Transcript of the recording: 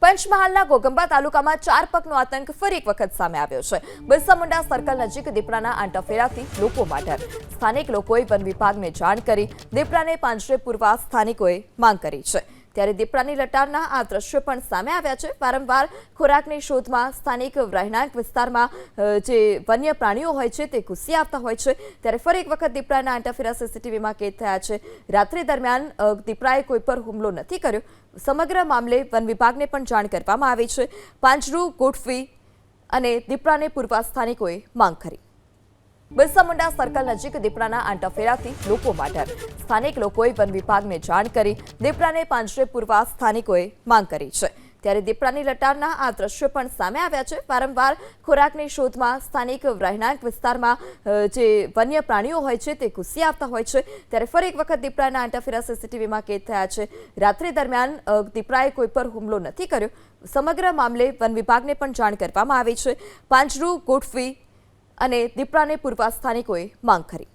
પંચમહાલના ઘોગંબા તાલુકામાં 4 પગનો આતંક ફરી એક વખત સામે આવ્યો છે। બિરસા મુંડા સર્કલ નજીક દીપડાના આંટાફેરાથી લોકોમાં ડર। સ્થાનિક લોકોએ વન વિભાગને જાણ કરી દીપડાને પાંજરે પૂરવા સ્થાનિકોએ માંગ કરી છે। ત્યારે દીપડાની લટારના આ દ્રશ્યો પણ સામે આવ્યા છે। વારંવાર ખોરાકની શોધમાં સ્થાનિક રહેણાંક વિસ્તારમાં જે વન્ય પ્રાણીઓ હોય છે તે ઘૂસી આવતા હોય છે। ત્યારે ફરી એક વખત દીપડાના આંટાફેરા સીસીટીવીમાં કેદ થયા છે। રાત્રિ દરમિયાન દીપડાએ કોઈ પર હુમલો નથી કર્યો। સમગ્ર મામલે વન વિભાગને પણ જાણ કરવામાં આવી છે। પાંજરું ગોઠવી અને દીપડાને પૂરવા સ્થાનિકોએ માંગ કરી। બિરસા મુંડા સર્કલ નજીક દીપડાના આંટાફેરાથી લોકોમાં ડર। સ્થાનિક લોકોએ વન વિભાગને જાણ કરી દીપડાને પાંજરે પૂરવા સ્થાનિકોએ માંગ કરી છે। ત્યારે દીપડાની લટારના આ દ્રશ્યો પણ સામે આવ્યા છે। વારંવાર ખોરાકની શોધમાં સ્થાનિક રહેણાંક વિસ્તારમાં જે વન્ય પ્રાણીઓ હોય છે તે ઘૂસી આવતા હોય છે। ત્યારે ફરી એક વખત દીપડાના આંટાફેરા સીસીટીવીમાં કેદ થયા છે। રાત્રિ દરમિયાન દીપડાએ કોઈ પર હુમલો નથી કર્યો। સમગ્ર મામલે વન વિભાગને પણ જાણ કરવામાં આવી છે। પાંજરું ગોઠવી અને દીપડાને પૂરવા સ્થાનિકોએ માંગ કરી।